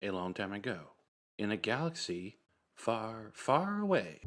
A long time ago, in a galaxy far, far away.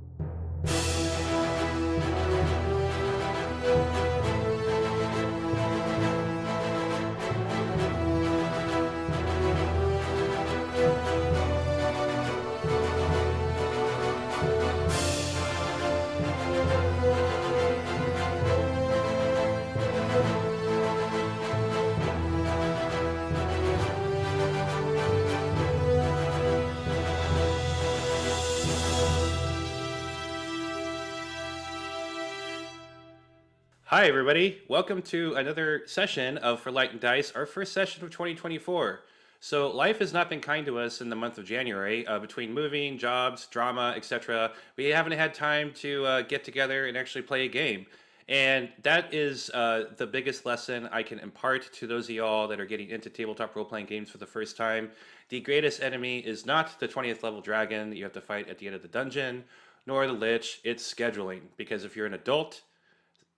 Hi, everybody. Welcome to another session of For Light and Dice, our first session of 2024. So, life has not been kind to us in the month of January. Between moving, jobs, drama, etc., we haven't had time to get together and actually play a game. And that is the biggest lesson I can impart to those of y'all that are getting into tabletop role playing games for the first time. The greatest enemy is not the 20th level dragon that you have to fight at the end of the dungeon, nor the lich, it's scheduling. Because if you're an adult,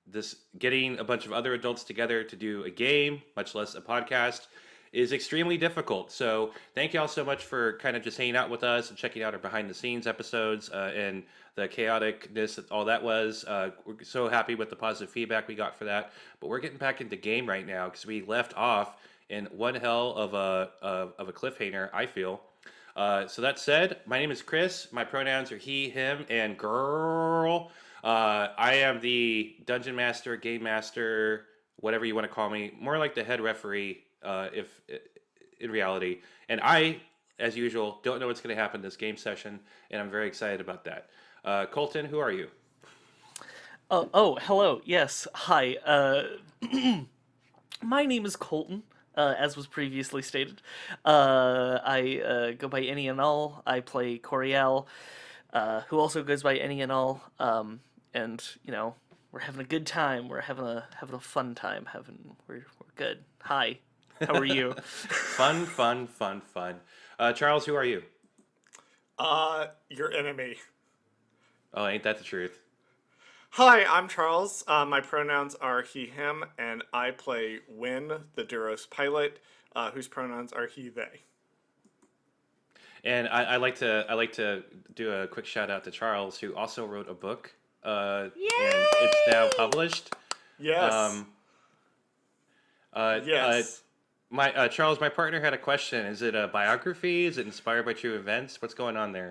this getting a bunch of other adults together to do a game, much less a podcast, is extremely difficult. So thank y'all so much for kind of just hanging out with us and checking out our behind the scenes episodes and the chaoticness that all that was. We're so happy with the positive feedback we got for that. But we're getting back into game right now because we left off in one hell of a cliffhanger, I feel. So that said, my name is Chris. My pronouns are he, him, and girl. I am the dungeon master, game master, whatever you want to call me. More like the head referee, if in reality. And I, as usual, don't know what's going to happen this game session, and I'm very excited about that. Colton, who are you? Hello. Yes, hi. My name is Colton, as was previously stated. I go by any and all. I play Coriel, who also goes by any and all. And we're having a good time. We're having a fun time. We're good. Hi. How are you? Fun, fun, fun, fun. Charles, who are you? Your enemy. Oh, ain't that the truth? Hi, I'm Charles. My pronouns are he, him, and I play Win, the Duros pilot, whose pronouns are he, they. And I like to do a quick shout out to Charles, who also wrote a book, and it's now published. Yes. Yes. My Charles, my partner had a question. Is it a biography? Is it inspired by true events? What's going on there?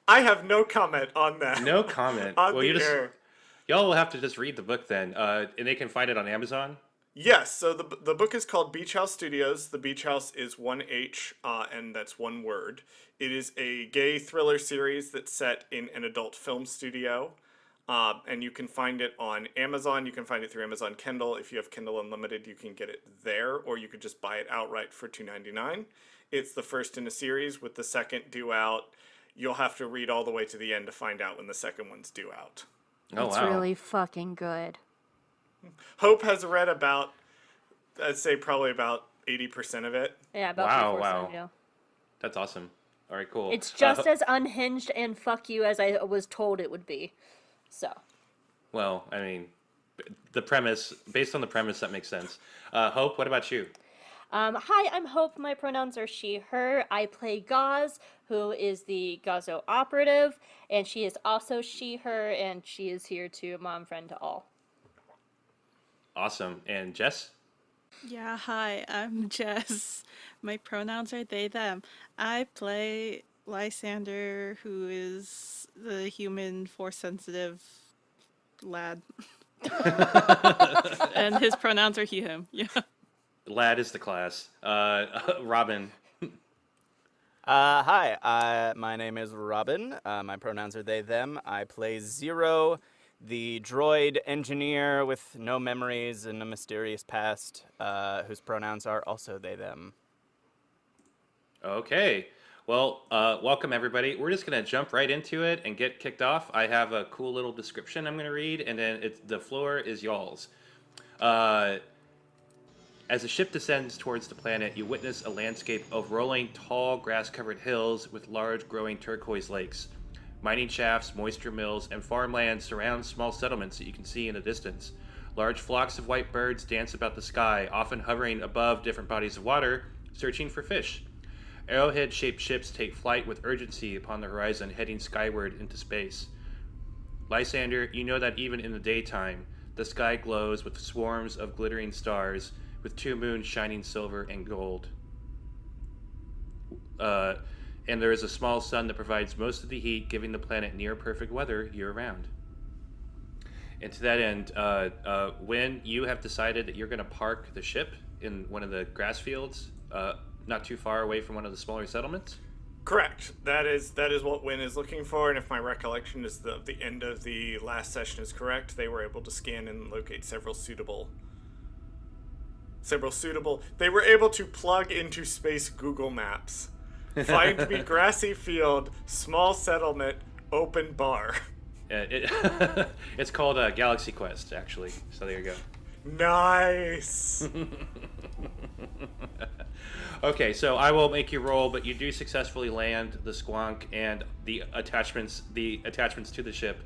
I have no comment on that. No comment. On Well, the air. y'all will have to just read the book then, and they can find it on Amazon. Yes, so the book is called Beach House Studios. The Beach House is one H, and that's one word. It is a gay thriller series that's set in an adult film studio, and you can find it on Amazon. You can find it through Amazon Kindle. If you have Kindle Unlimited, you can get it there, or you could just buy it outright for $2.99. It's the first in a series, with the second due out. You'll have to read all the way to the end to find out when the second one's due out. Oh, It's wow. really fucking good. Hope has read about, I'd say probably about 80% of it. Yeah, about Wow, 3/4 wow. yeah. That's awesome. All right, cool. It's just as unhinged and fuck you as I was told it would be. So. Well, I mean, based on the premise, that makes sense. Hope, what about you? Hi, I'm Hope. My pronouns are she, her. I play Gaz, who is the Gazo operative, and she is also she, her, and she is here to mom, friend to all. Awesome. And Jess? Yeah, hi, I'm Jess. My pronouns are they, them. I play Lysander, who is the human force sensitive lad. And his pronouns are he, him. Yeah. Lad is the class. Robin. Hi, my name is Robin. My pronouns are they, them. I play Zero, the droid engineer with no memories and a mysterious past, whose pronouns are also they, them. Okay. Well, welcome everybody. We're just going to jump right into it and get kicked off. I have a cool little description I'm going to read, and then the floor is y'all's. As the ship descends towards the planet, you witness a landscape of rolling, tall, grass-covered hills with large, growing turquoise lakes. Mining shafts, moisture mills, and farmland surround small settlements that you can see in the distance. Large flocks of white birds dance about the sky, often hovering above different bodies of water, searching for fish. Arrowhead-shaped ships take flight with urgency upon the horizon, heading skyward into space. Lysander, you know that even in the daytime, the sky glows with swarms of glittering stars, with 2 moons shining silver and gold. And there is a small sun that provides most of the heat, giving the planet near perfect weather year-round. And to that end, when you have decided that you're going to park the ship in one of the grass fields, not too far away from one of the smaller settlements. Correct. That is what Wynn is looking for, and if my recollection is the end of the last session is correct, they were able to scan and locate several suitable. They were able to plug into space Google Maps. Find me grassy field, small settlement, open bar. It's called Galaxy Quest, actually. So there you go. Nice. Okay, so I will make you roll, but you do successfully land the squonk and the attachments to the ship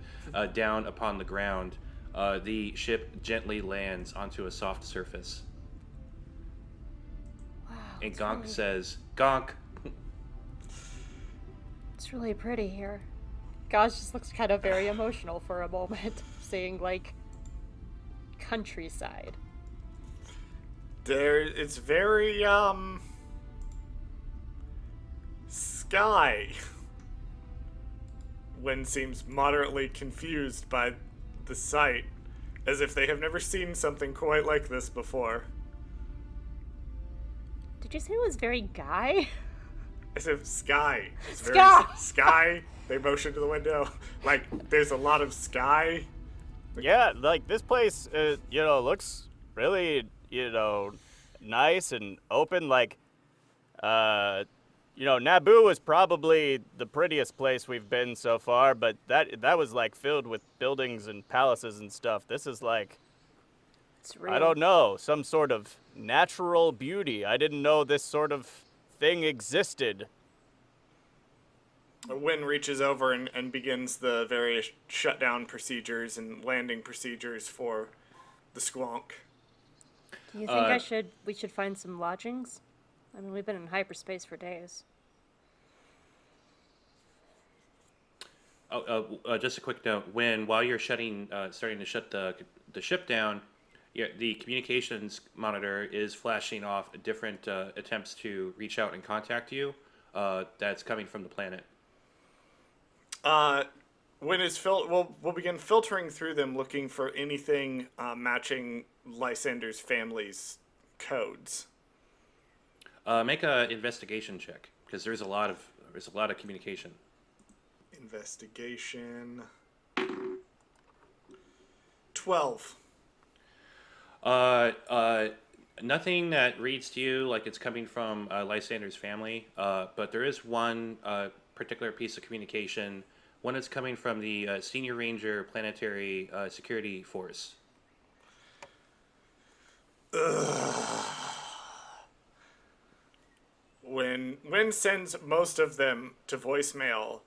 down upon the ground. The ship gently lands onto a soft surface. Wow. And it's Gonk really- says, "Gonk." It's really pretty here. Gaz just looks kind of very emotional for a moment, saying like countryside. It's very sky. Wynn seems moderately confused by the sight, as if they have never seen something quite like this before. Did you say it was very guy? As if sky. It's very Sky! sky. They motion to the window. Like, there's a lot of sky. Yeah, like this place, looks really, nice and open. Like, Naboo was probably the prettiest place we've been so far, but that was like filled with buildings and palaces and stuff. This is like, It's real. I don't know, some sort of natural beauty. I didn't know this sort of thing existed. Wynn reaches over and begins the various shutdown procedures and landing procedures for the squonk. Do you think we should find some lodgings? I mean, we've been in hyperspace for days. Just a quick note: while you're starting to shut the ship down, the communications monitor is flashing off different attempts to reach out and contact you. That's coming from the planet. When it's we'll begin filtering through them, looking for anything matching Lysander's family's codes. Make a investigation check because there's a lot of communication. Investigation. 12. Nothing that reads to you like it's coming from Lysander's family, but there is one particular piece of communication. One is coming from the Senior Ranger Planetary Security Force. When sends most of them to voicemail,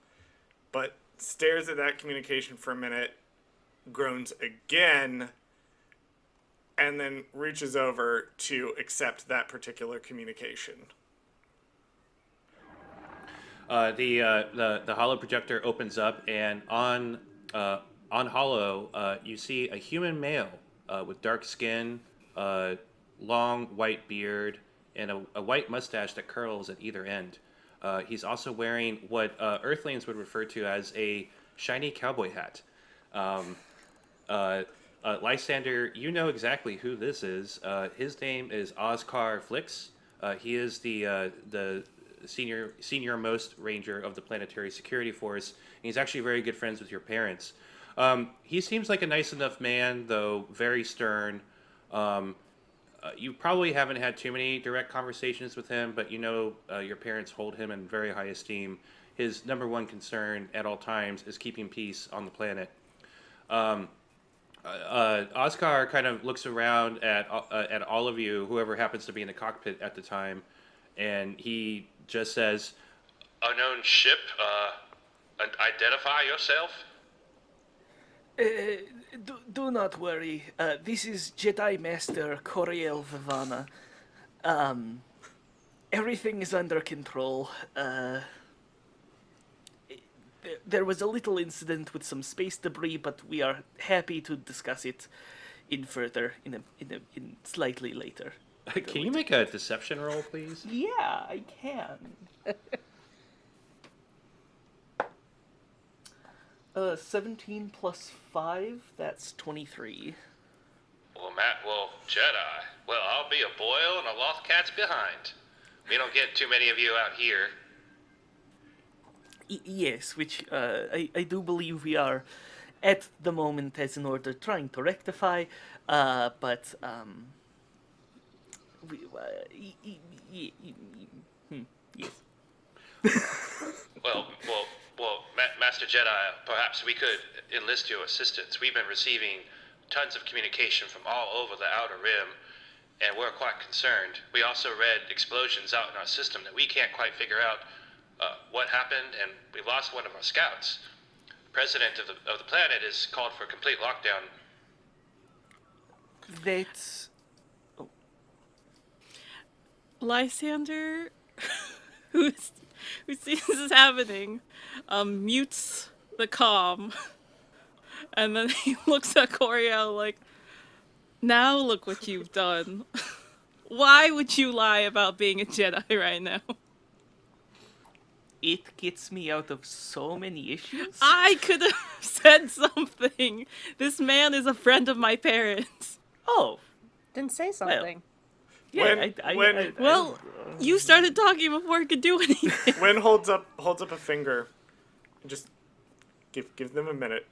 but stares at that communication for a minute, groans again, and then reaches over to accept that particular communication. The holo projector opens up, and on holo, you see a human male with dark skin, long white beard, and a white mustache that curls at either end. He's also wearing what Earthlings would refer to as a shiny cowboy hat. Lysander, you know exactly who this is. His name is Oscar Flix. He is the senior-most ranger of the Planetary Security Force. And he's actually very good friends with your parents. He seems like a nice enough man, though very stern. You probably haven't had too many direct conversations with him, but your parents hold him in very high esteem. His number one concern at all times is keeping peace on the planet. Oscar kind of looks around at all of you, whoever happens to be in the cockpit at the time, and he just says, "Unknown ship, identify yourself." Uh, do not worry. This is Jedi Master Coriel Vivana. Everything is under control. There was a little incident with some space debris, but we are happy to discuss it in slightly later. Can you make a deception roll, please? Yeah, I can. 17 plus 5, that's 23. Well, Jedi. Well, I'll be a boil and a lost cat's behind. We don't get too many of you out here. Yes, which I do believe we are at the moment as an order trying to rectify, but we, yes. Master Jedi, perhaps we could enlist your assistance. We've been receiving tons of communication from all over the Outer Rim, and we're quite concerned. We also read explosions out in our system that we can't quite figure out what happened, and we lost one of our scouts. The president of the planet has called for a complete lockdown. That's... Lysander, who sees this happening, mutes the comm, and then he looks at Coriel like, now look what you've done. Why would you lie about being a Jedi right now? It gets me out of so many issues. I could have said something. This man is a friend of my parents. Oh, Then say something. yeah. Well, you started talking before I could do anything. Wen holds up a finger, just give them a minute,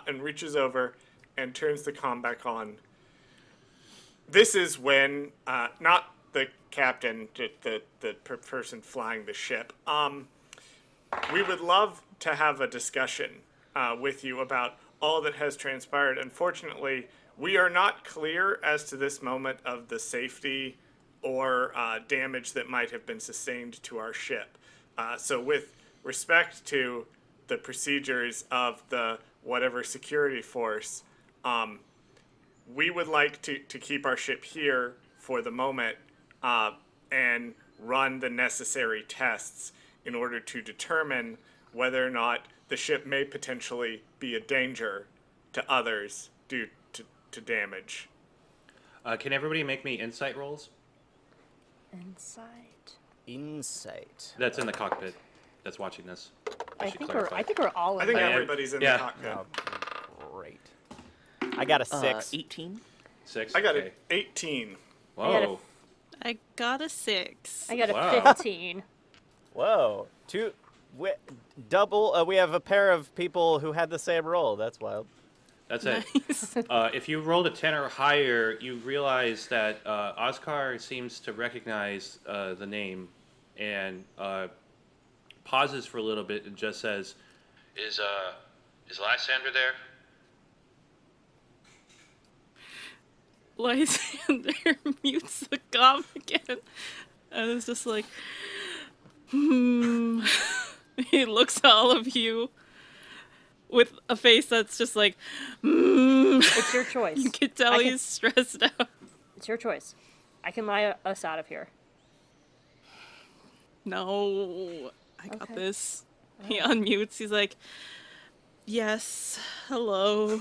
and reaches over and turns the comm back on. This is when, not the captain, the person flying the ship. We would love to have a discussion with you about all that has transpired. Unfortunately, we are not clear as to this moment of the safety or damage that might have been sustained to our ship. So with respect to the procedures of the whatever security force, we would like to keep our ship here for the moment and run the necessary tests in order to determine whether or not the ship may potentially be a danger to others due to damage. Can everybody make me insight rolls? Insight. That's in the cockpit. That's watching this. I should think clarify. we're all I in think there. everybody's in Yeah. the cockpit. Oh, great. I got a 6. 18. 6. I got okay. an 18. Whoa. I got a 6. I got a Wow. 15. Whoa. Double. We have a pair of people who had the same roll. That's wild. That's it. Nice. If you rolled a 10 or higher, you realize that Oscar seems to recognize the name and pauses for a little bit and just says, "Is Lysander there?" Lysander mutes the comm again. And it's just like, He looks at all of you with a face that's just like, It's your choice. You can tell he's stressed out. It's your choice. I can lie us out of here. No, I got Okay. this. He unmutes. He's like, yes, hello.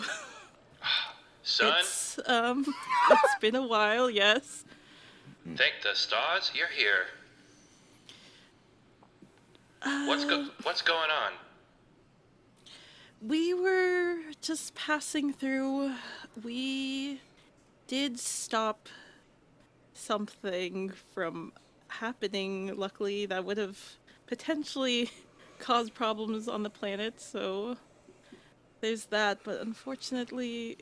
Son, It's been a while, yes. thank the stars you're here. What's going on? We were just passing through. We did stop something from happening, luckily, that would have potentially caused problems on the planet, so there's that. But unfortunately,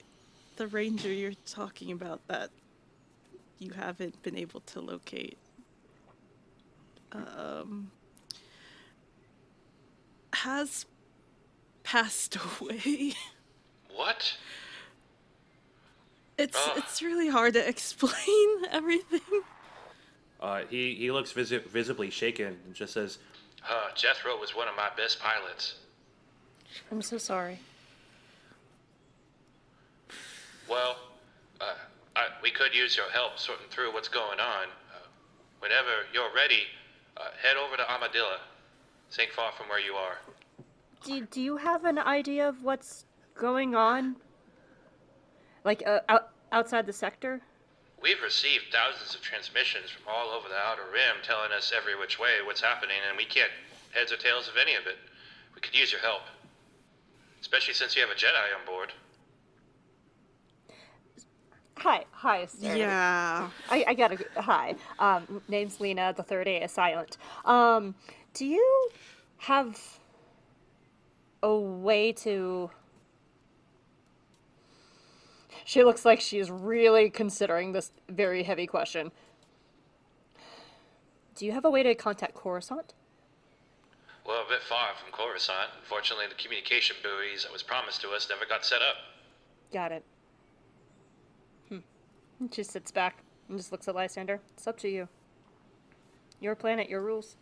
the ranger you're talking about that you haven't been able to locate has passed away. What? It's really hard to explain everything. He looks visibly shaken and just says, Jethro was one of my best pilots. I'm so sorry. Well, we could use your help sorting through what's going on. Whenever you're ready, head over to Armadillo. This ain't far from where you are. Do you have an idea of what's going on? Like, outside the sector? We've received thousands of transmissions from all over the Outer Rim telling us every which way what's happening, and we can't heads or tails of any of it. We could use your help. Especially since you have a Jedi on board. Hi, sir. Yeah. I gotta, hi. Name's Lena, the third A is silent. Do you have a way to... She looks like she's really considering this very heavy question. Do you have a way to contact Coruscant? Well, a bit far from Coruscant. Unfortunately, the communication buoys that was promised to us never got set up. Got it. She sits back and just looks at Lysander. It's up to you. Your planet, your rules.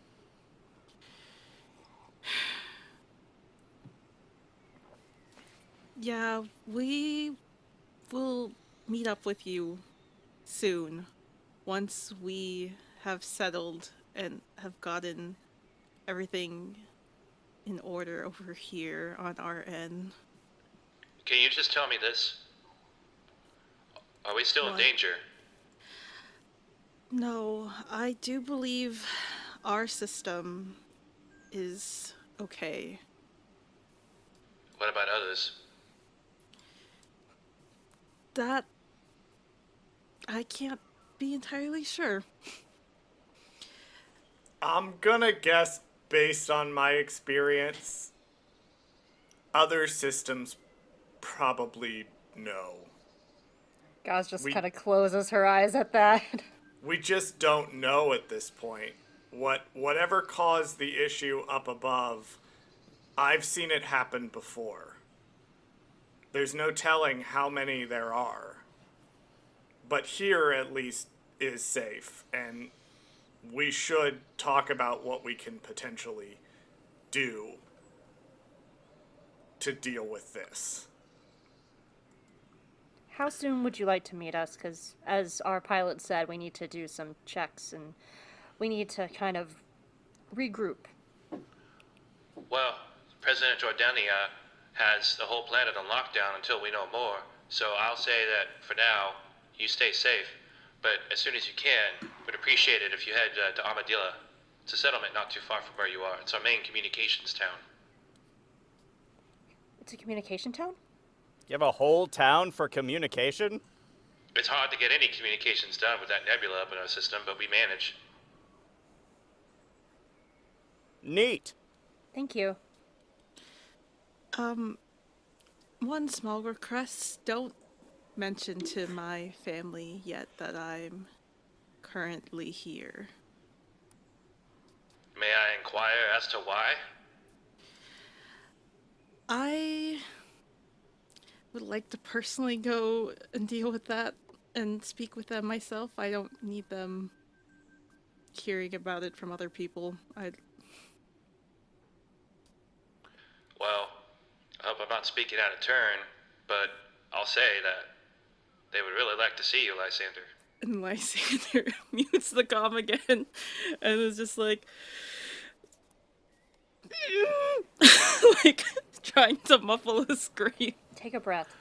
Yeah, we will meet up with you soon, once we have settled and have gotten everything in order over here on our end. Can you just tell me this? Are we still in What? danger? No, I do believe our system is okay. What about others? That I can't be entirely sure. I'm gonna guess, based on my experience, other systems probably no. Gaz just We- kind of closes her eyes at that. We just don't know at this point. Whatever caused the issue up above, I've seen it happen before. There's no telling how many there are. But here, at least, is safe, and we should talk about what we can potentially do to deal with this. How soon would you like to meet us? Because, as our pilot said, we need to do some checks and we need to kind of regroup. Well, President Jordania has the whole planet on lockdown until we know more. So I'll say that for now, you stay safe. But as soon as you can, we'd appreciate it if you head to Armadillo. It's a settlement not too far from where you are. It's our main communications town. It's a communication town? You have a whole town for communication? It's hard to get any communications done with that nebula up in our system, but we manage. Neat. Thank you. One small request, don't mention to my family yet that I'm currently here. May I inquire as to why? I would like to personally go and deal with that and speak with them myself. I don't need them hearing about it from other people. Well, I hope I'm not speaking out of turn, but I'll say that they would really like to see you, Lysander. And Lysander mutes the comm again and is just like like trying to muffle a scream. Take a breath.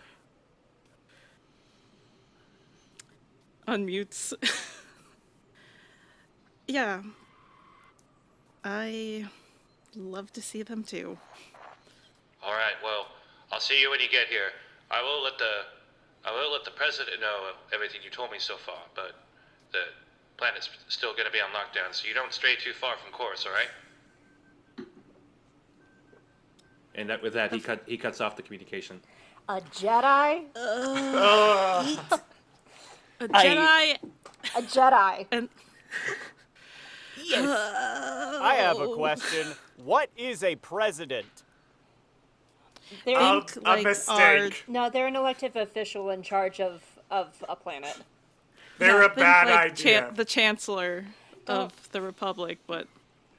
Unmutes. Yeah. I love to see them too. All right, well, I'll see you when you get here. I will let the president know of everything you told me so far, but the planet's still going to be on lockdown, so you don't stray too far from course, all right? And with that, he cuts off the communication. A Jedi? A Jedi A Jedi. and I have a question. What is a president? They're, A like, mistake. no, they're an elected official in charge of a planet. They're yeah, a think bad like idea. the chancellor of the Republic, but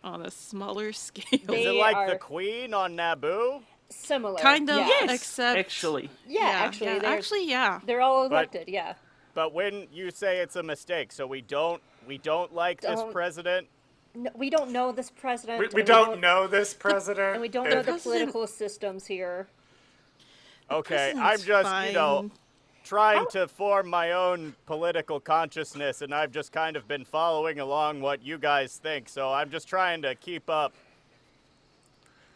on a smaller scale. They Is it like are- the Queen on Naboo? Similar. Kind of, Yeah. Yes, except actually. Actually, they're, actually, yeah. they're all But- elected. Yeah. But when you say it's a mistake, so we don't like this Don't- president. No, we don't know this president. We and don't know this president. And we don't know the President- political systems here. Okay, I'm President's just, fine. trying to form my own political consciousness, and I've just kind of been following along what you guys think, so I'm just trying to keep up.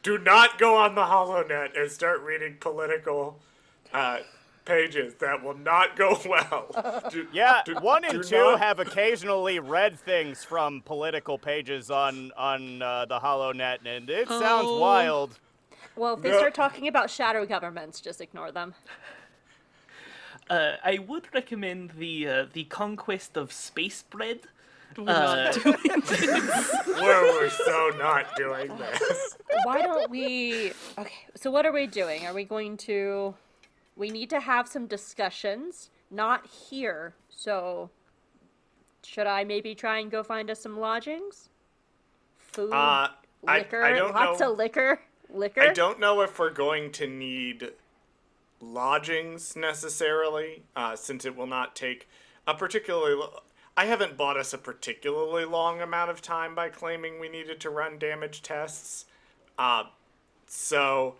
Do not go on the HoloNet and start reading political pages. That will not go well. Yeah, do- 1 and do 2 not- have occasionally read things from political pages on the HoloNet, and it sounds Oh. wild. Well, if they No. start talking about shadow governments, just ignore them. I would recommend the Conquest of Space Bread. We're not doing We're so not doing this. Why don't we... Okay, so what are we doing? Are we going to... We need to have some discussions, not here, so... Should I maybe try and go find us some lodgings? Food? Liquor? I don't Lots know. of liquor? Liquor? I don't know if we're going to need lodgings necessarily, since it will not take a particularly. I haven't bought us a particularly long amount of time by claiming we needed to run damage tests. So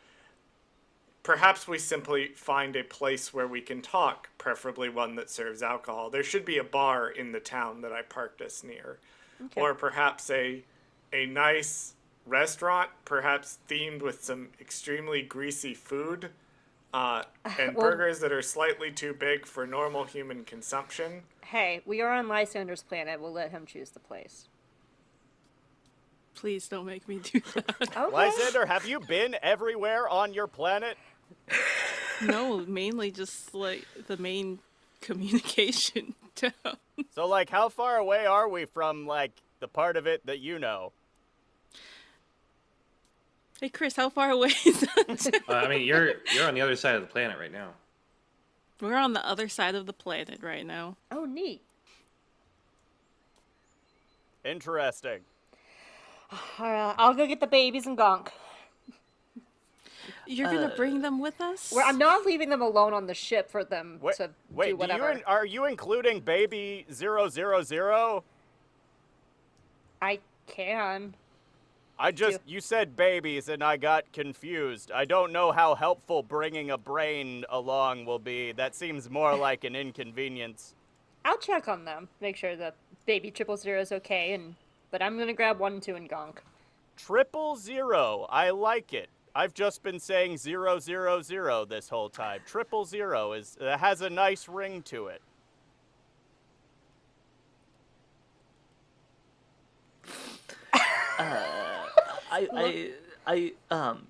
perhaps we simply find a place where we can talk, preferably one that serves alcohol. There should be a bar in the town that I parked us near. Okay. Or perhaps a nice restaurant, perhaps themed with some extremely greasy food, and Well- burgers that are slightly too big for normal human consumption. Hey, we are on Lysander's planet. We'll let him choose the place. Please don't make me do that. Okay. Lysander, have you been everywhere on your planet? No, mainly just like the main communication town. So, like, how far away are we from, like, the part of it that you know? Hey Chris, how far away is that? I mean, you're on the other side of the planet right now. We're on the other side of the planet right now. Oh, neat. Interesting. I'll go get the babies and Gonk. You're gonna bring them with us? I'm not leaving them alone on the ship for them Wait, to wait, do whatever. are you including baby 000? I can. You said babies and I got confused. I don't know how helpful bringing a brain along will be. That seems more like an inconvenience. I'll check on them, make sure that baby 000 is okay, but I'm gonna grab 1 and 2 and Gonk. 000. I like it. I've just been saying 000 this whole time. 000 has a nice ring to it.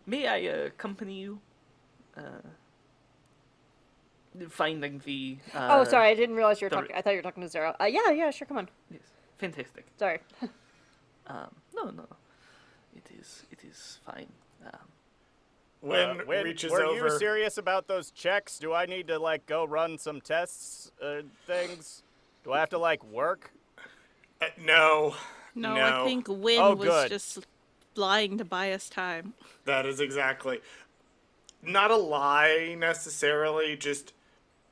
May I accompany you? Finding the. Oh, sorry, I didn't realize you were the- talking. I thought you were talking to Zero. Yeah, sure, come on. Yes, fantastic. Sorry. No, it is fine. When reaches were over. you serious about those checks? Do I need to, like, go run some tests, things? Do I have to, like, work? No. No, No. I think Win Oh, was good. just lying to buy us time. That is exactly. Not a lie necessarily, just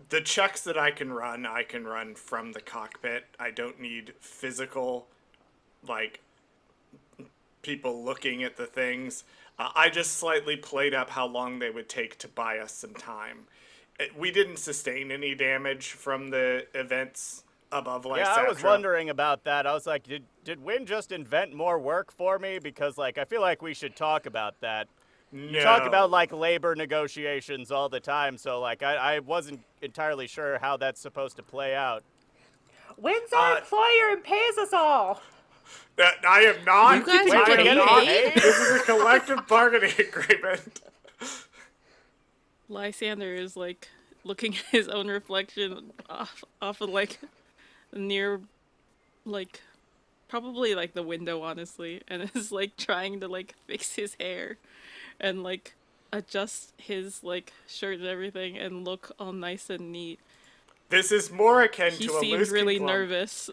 the checks that I can run from the cockpit. I don't need physical, like, people looking at the things. I just slightly played up how long they would take to buy us some time. We didn't sustain any damage from the events above Lysatra. Yeah, I was wondering about that. I was like, did Win just invent more work for me? Because, like, I feel like we should talk about that. No. You talk about, like, labor negotiations all the time, so, like, I wasn't entirely sure how that's supposed to play out. When's our employer and pays us all? I am not. You guys I are am getting not. paid? This is a collective bargaining agreement. Lysander is like looking at his own reflection off of like near, like probably like the window, honestly, and is like trying to like fix his hair and like adjust his like shirt and everything and look all nice and neat. This is more akin He to a seems loose really conglomerate. nervous.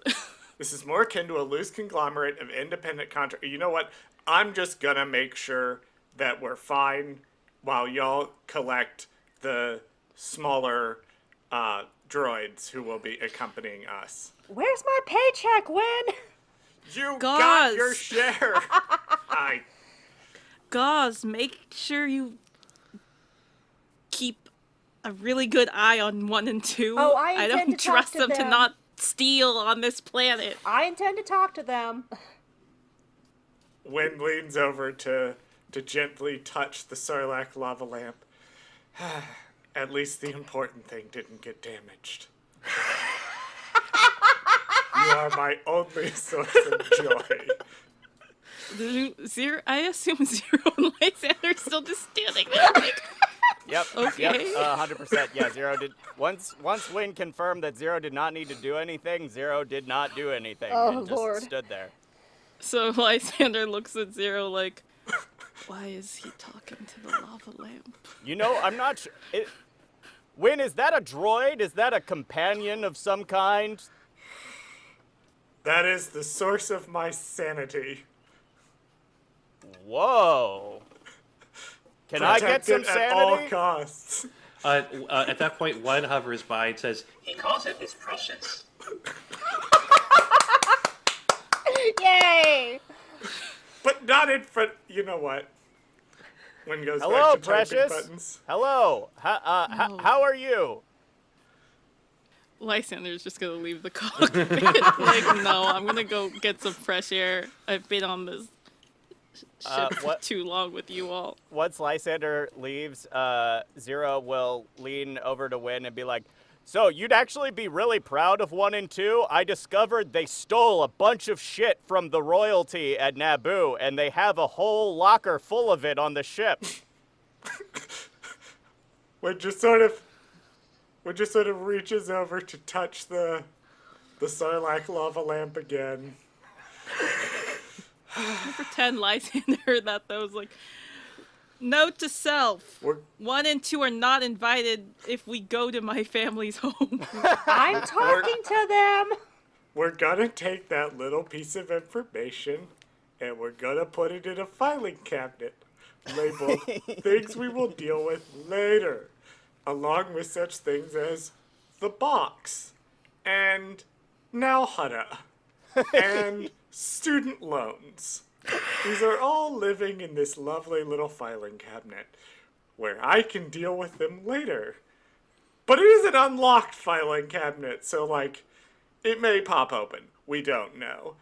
This is more akin to a loose conglomerate of independent contract. You know what? I'm just gonna make sure that we're fine, while y'all collect the smaller droids who will be accompanying us. Where's my paycheck, Win? You Gauze. got your share. Gauze, make sure you keep a really good eye on 1 and 2. Oh, I intend don't to talk trust to them to them. not steal on this planet. I intend to talk to them. Wynn leans over to gently touch the Sarlacc lava lamp. At least the important thing didn't get damaged. You are my only source of joy. Zero, I assume Zero and Lysander are still just standing there. Like, Yep. Okay. Yep. 100%. Yeah. Zero did. Once Wynn confirmed that Zero did not need to do anything, Zero did not do anything Oh, and just Lord. stood there. so Lysander looks at Zero like, why is he talking to the lava lamp? You know, I'm not sure. Wynn, is that a droid? Is that a companion of some kind? That is the source of my sanity. Whoa. Can I get some Protected at all sanity? costs. At that point, one hovers by and says, He calls it his precious. Yay! But not in front. You know what? Wynn goes Hello, back to typing precious. buttons. Hello. How are you? Lysander's just gonna leave the cockpit. Like, no, I'm gonna go get some fresh air. I've been on this ship for what- too long with you all. Once Lysander leaves, Zero will lean over to Wynn and be like, so you'd actually be really proud of 1 and 2? I discovered they stole a bunch of shit from the royalty at Naboo, and they have a whole locker full of it on the ship. Wynn just sort of reaches over to touch the Sarlacc lava lamp again. Pretend Lysander that those like, note to self. We're 1 and 2 are not invited if we go to my family's home. I'm talking to them. We're gonna take that little piece of information and we're gonna put it in a filing cabinet labeled things we will deal with later, along with such things as the box and Nalhutta and student loans. These are all living in this lovely little filing cabinet where I can deal with them later. But it is an unlocked filing cabinet, so like, it may pop open. We don't know.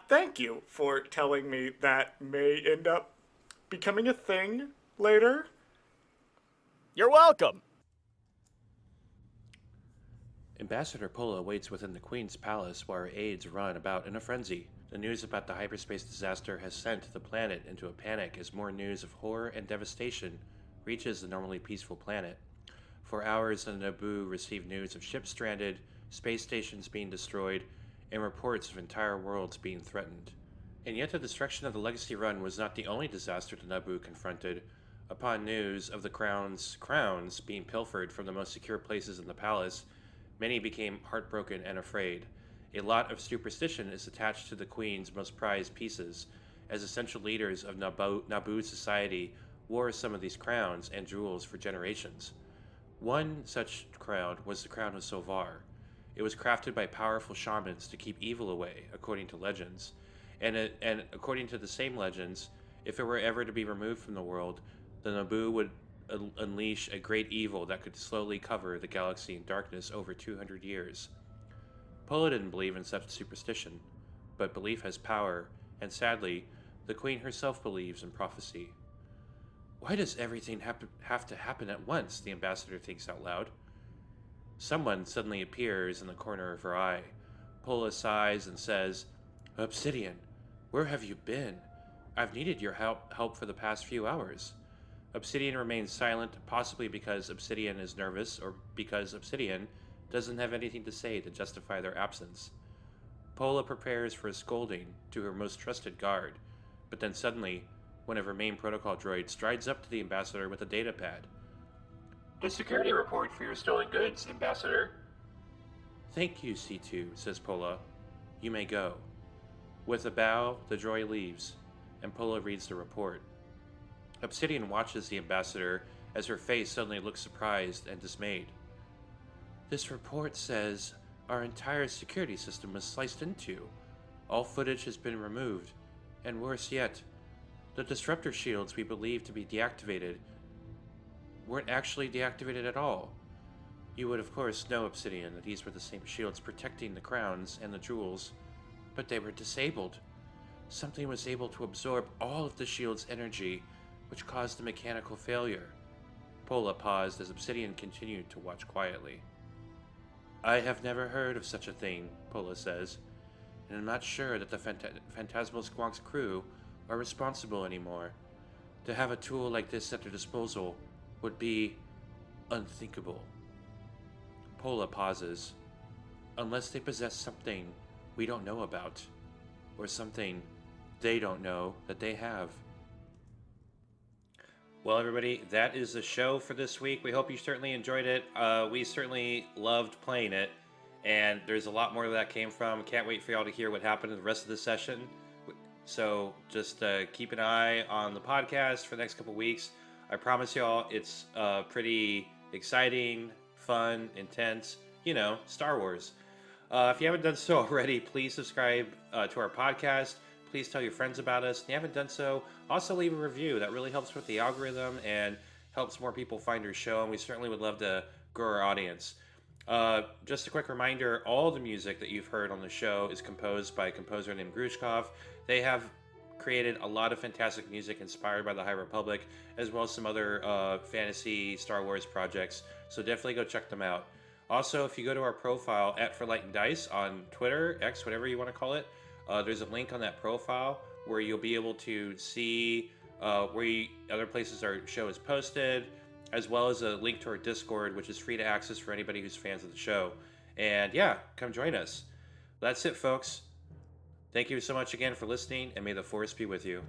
Thank you for telling me that may end up becoming a thing later. You're welcome. Ambassador Pola waits within the Queen's palace while her aides run about in a frenzy. The news about the hyperspace disaster has sent the planet into a panic as more news of horror and devastation reaches the normally peaceful planet. For hours, the Naboo received news of ships stranded, space stations being destroyed, and reports of entire worlds being threatened. And yet the destruction of the Legacy Run was not the only disaster the Naboo confronted. Upon news of the Crown's crowns being pilfered from the most secure places in the palace, many became heartbroken and afraid. A lot of superstition is attached to the Queen's most prized pieces, as essential leaders of Naboo society wore some of these crowns and jewels for generations. One such crown was the crown of Sovar. It was crafted by powerful shamans to keep evil away, according to legends. And according to the same legends, if it were ever to be removed from the world, the Naboo would unleash a great evil that could slowly cover the galaxy in darkness over 200 years. Pola didn't believe in such superstition, but belief has power, and sadly, the Queen herself believes in prophecy. Why does everything have to happen at once? The ambassador thinks out loud. Someone suddenly appears in the corner of her eye. Pola sighs and says, Obsidian, where have you been? I've needed your help for the past few hours. Obsidian remains silent, possibly because Obsidian is nervous, or because Obsidian doesn't have anything to say to justify their absence. Pola prepares for a scolding to her most trusted guard, but then suddenly, one of her main protocol droids strides up to the ambassador with a data pad. A security report for your stolen goods, Ambassador. Thank you, C2, says Pola. You may go. With a bow, the droid leaves, and Pola reads the report. Obsidian watches the ambassador as her face suddenly looks surprised and dismayed. This report says our entire security system was sliced into. All footage has been removed, and worse yet, the disruptor shields we believed to be deactivated weren't actually deactivated at all. You would of course know, Obsidian, that these were the same shields protecting the crowns and the jewels, but they were disabled. Something was able to absorb all of the shield's energy, which caused the mechanical failure. Pola paused as Obsidian continued to watch quietly. I have never heard of such a thing, Pola says, and I'm not sure that the Phantasmal Squonk's crew are responsible anymore. To have a tool like this at their disposal would be unthinkable. Pola pauses. Unless they possess something we don't know about, or something they don't know that they have. Well, everybody, that is the show for this week. We hope you certainly enjoyed it. We certainly loved playing it, and there's a lot more that came from. Can't wait for y'all to hear what happened in the rest of the session. So just keep an eye on the podcast for the next couple weeks. I promise y'all it's pretty exciting, fun, intense, Star Wars. If you haven't done so already, please subscribe to our podcast. Please tell your friends about us. If you haven't done so, also leave a review. That really helps with the algorithm and helps more people find our show, and we certainly would love to grow our audience. Just a quick reminder, all the music that you've heard on the show is composed by a composer named Grushkov. They have created a lot of fantastic music inspired by the High Republic, as well as some other fantasy Star Wars projects, so definitely go check them out. Also, if you go to our profile at For Light and Dice on Twitter, X, whatever you want to call it, there's a link on that profile where you'll be able to see other places our show is posted, as well as a link to our Discord, which is free to access for anybody who's fans of the show. And yeah, come join us. That's it, folks. Thank you so much again for listening, and may the Force be with you.